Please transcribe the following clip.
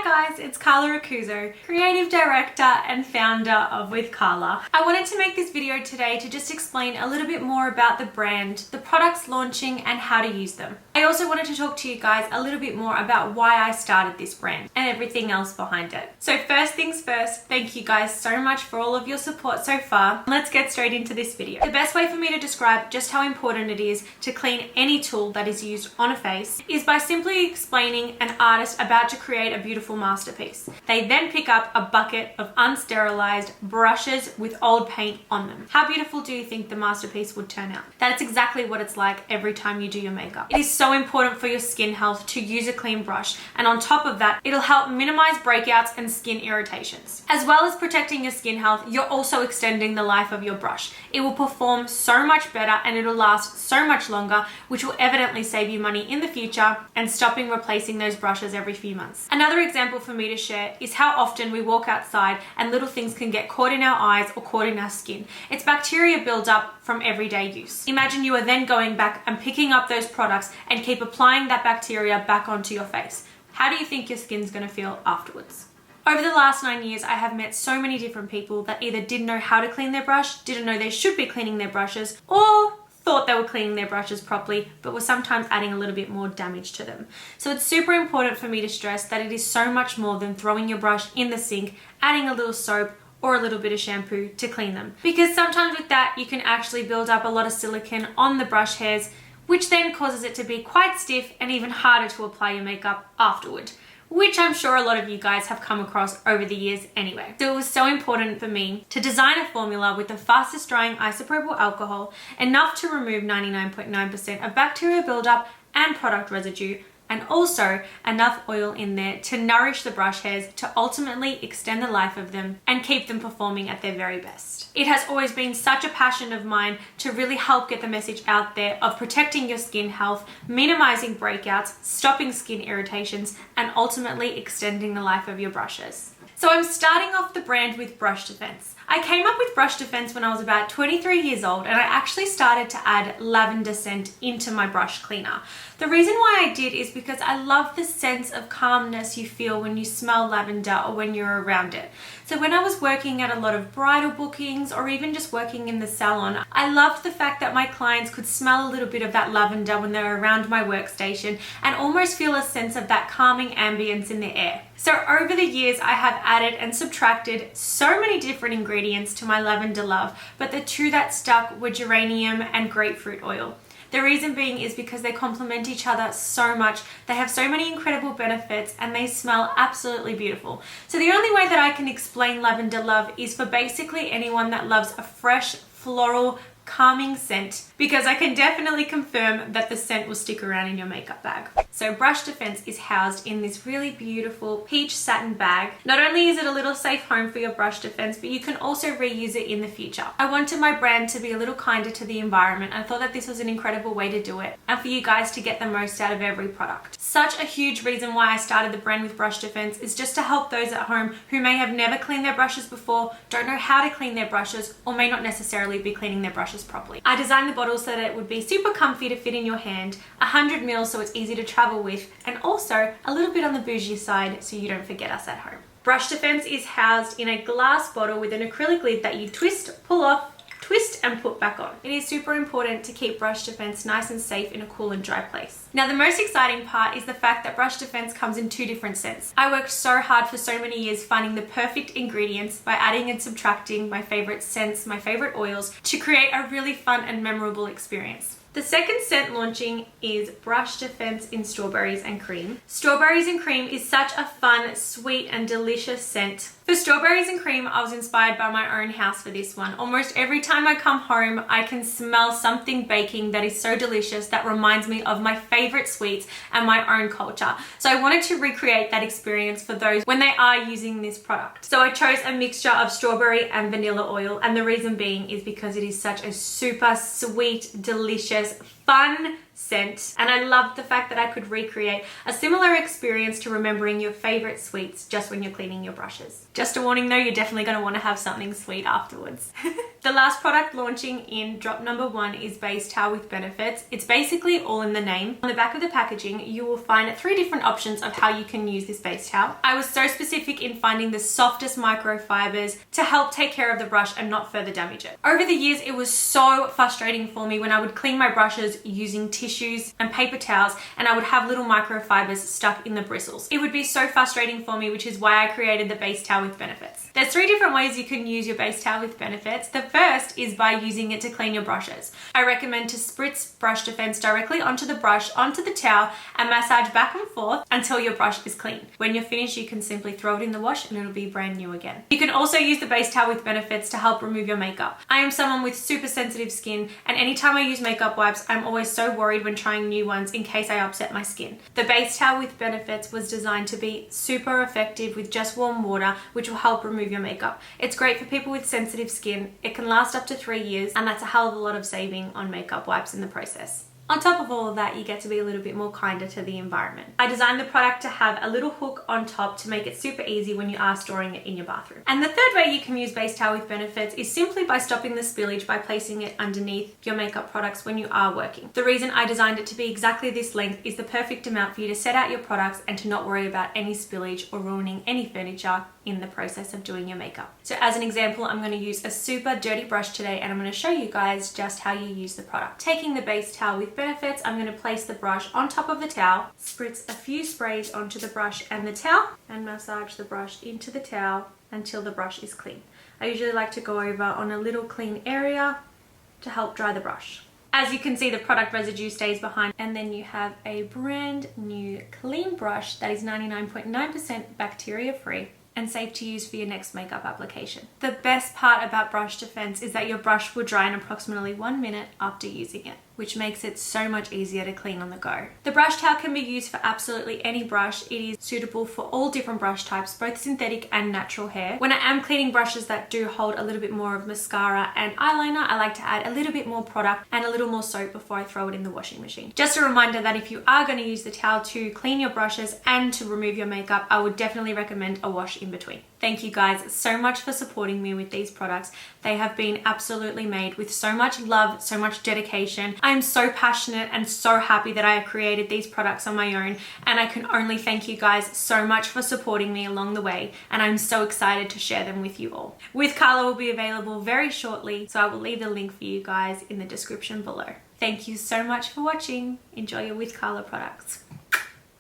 Hi guys, it's Karla Roccuzzo, creative director and founder of With Karla. I wanted to make this video today to just explain a little bit more about the brand, the products launching and how to use them. I also wanted to talk to you guys a little bit more about why I started this brand and everything else behind it. So first things first, thank you guys so much for all of your support so far. Let's get straight into this video. The best way for me to describe just how important it is to clean any tool that is used on a face is by simply explaining an artist about to create a beautiful masterpiece. They then pick up a bucket of unsterilized brushes with old paint on them. How beautiful do you think the masterpiece would turn out? That's exactly what it's like every time you do your makeup. It is so important for your skin health to use a clean brush, and on top of that, it'll help minimize breakouts and skin irritations. As well as protecting your skin health, you're also extending the life of your brush. It will perform so much better and it'll last so much longer, which will evidently save you money in the future and stopping replacing those brushes every few months. Another example for me to share is how often we walk outside and little things can get caught in our eyes or caught in our skin. It's bacteria builds up from everyday use. Imagine you are then going back and picking up those products and keep applying that bacteria back onto your face. How do you think your skin's gonna feel afterwards? Over the last 9 years, I have met so many different people that either didn't know how to clean their brush, didn't know they should be cleaning their brushes, or thought they were cleaning their brushes properly, but were sometimes adding a little bit more damage to them. So it's super important for me to stress that it is so much more than throwing your brush in the sink, adding a little soap, or a little bit of shampoo to clean them. Because sometimes with that, you can actually build up a lot of silicone on the brush hairs, which then causes it to be quite stiff and even harder to apply your makeup afterward, which I'm sure a lot of you guys have come across over the years anyway. So it was so important for me to design a formula with the fastest drying isopropyl alcohol, enough to remove 99.9% of bacteria buildup and product residue, and also enough oil in there to nourish the brush hairs to ultimately extend the life of them and keep them performing at their very best. It has always been such a passion of mine to really help get the message out there of protecting your skin health, minimizing breakouts, stopping skin irritations, and ultimately extending the life of your brushes. So I'm starting off the brand with brush defense. I came up with brush defense when I was about 23 years old, and I actually started to add lavender scent into my brush cleaner. The reason why I did is because I love the sense of calmness you feel when you smell lavender or when you're around it. So when I was working at a lot of bridal bookings or even just working in the salon, I loved the fact that my clients could smell a little bit of that lavender when they're around my workstation and almost feel a sense of that calming ambience in the air. So over the years, I have added and subtracted so many different ingredients to my lavender love, but the two that stuck were geranium and grapefruit oil. The reason being is because they complement each other so much. They have so many incredible benefits and they smell absolutely beautiful. So the only way that I can explain lavender love is for basically anyone that loves a fresh, floral, calming scent, because I can definitely confirm that the scent will stick around in your makeup bag. So brush defense is housed in this really beautiful peach satin bag. Not only is it a little safe home for your brush defense, but you can also reuse it in the future. I wanted my brand to be a little kinder to the environment. I thought that this was an incredible way to do it and for you guys to get the most out of every product. Such a huge reason why I started the brand with brush defense is just to help those at home who may have never cleaned their brushes before, don't know how to clean their brushes, or may not necessarily be cleaning their brushes properly. I designed the bottle so that it would be super comfy to fit in your hand, 100 ml so it's easy to travel with, and also a little bit on the bougie side so you don't forget us at home. Brush defense is housed in a glass bottle with an acrylic lid that you twist, pull off, twist and put back on. It is super important to keep brush defense nice and safe in a cool and dry place. Now the most exciting part is the fact that brush defense comes in two different scents. I worked so hard for so many years finding the perfect ingredients by adding and subtracting my favorite scents, my favorite oils, to create a really fun and memorable experience. The second scent launching is Brush Defense in Strawberries and Cream. Strawberries and Cream is such a fun, sweet and delicious scent. For Strawberries and Cream, I was inspired by my own house for this one. Almost every time I come home, I can smell something baking that is so delicious that reminds me of my favorite sweets and my own culture. So I wanted to recreate that experience for those when they are using this product. So I chose a mixture of strawberry and vanilla oil, and the reason being is because it is such a super sweet, delicious, fun scent, and I loved the fact that I could recreate a similar experience to remembering your favorite sweets just when you're cleaning your brushes. Just a warning though, you're definitely going to want to have something sweet afterwards. The last product launching in drop number 1 is Base Towel with Benefits. It's basically all in the name. On the back of the packaging, you will find 3 different options of how you can use this base towel. I was so specific in finding the softest microfibers to help take care of the brush and not further damage it. Over the years, it was so frustrating for me when I would clean my brushes using tissues and paper towels, and I would have little microfibers stuck in the bristles. It would be so frustrating for me, which is why I created the Base Towel with Benefits. There's 3 different ways you can use your base towel with benefits. The first is by using it to clean your brushes. I recommend to spritz brush defense directly onto the brush, onto the towel, and massage back and forth until your brush is clean. When you're finished, you can simply throw it in the wash and it'll be brand new again. You can also use the base towel with benefits to help remove your makeup. I am someone with super sensitive skin, and anytime I use makeup wipes, I'm always so worried when trying new ones in case I upset my skin. The base towel with benefits was designed to be super effective with just warm water, which will help remove your makeup. It's great for people with sensitive skin. It can last up to 3 years, and that's a hell of a lot of saving on makeup wipes in the process. On top of all of that, you get to be a little bit more kinder to the environment. I designed the product to have a little hook on top to make it super easy when you are storing it in your bathroom. And the third way you can use base towel with benefits is simply by stopping the spillage by placing it underneath your makeup products when you are working. The reason I designed it to be exactly this length is the perfect amount for you to set out your products and to not worry about any spillage or ruining any furniture in the process of doing your makeup. So as an example, I'm going to use a super dirty brush today, and I'm going to show you guys just how you use the product. Taking the base towel with benefits, I'm going to place the brush on top of the towel, spritz a few sprays onto the brush and the towel, and massage the brush into the towel until the brush is clean. I usually like to go over on a little clean area to help dry the brush. As you can see, the product residue stays behind, and then you have a brand new clean brush that is 99.9% bacteria free and safe to use for your next makeup application. The best part about brush defense is that your brush will dry in approximately 1 minute after using it, which makes it so much easier to clean on the go. The brush towel can be used for absolutely any brush. It is suitable for all different brush types, both synthetic and natural hair. When I am cleaning brushes that do hold a little bit more of mascara and eyeliner, I like to add a little bit more product and a little more soap before I throw it in the washing machine. Just a reminder that if you are going to use the towel to clean your brushes and to remove your makeup, I would definitely recommend a wash in between. Thank you guys so much for supporting me with these products. They have been absolutely made with so much love, so much dedication. I am so passionate and so happy that I have created these products on my own, and I can only thank you guys so much for supporting me along the way, and I'm so excited to share them with you all. With Karla will be available very shortly, so I will leave the link for you guys in the description below. Thank you so much for watching. Enjoy your With Karla products.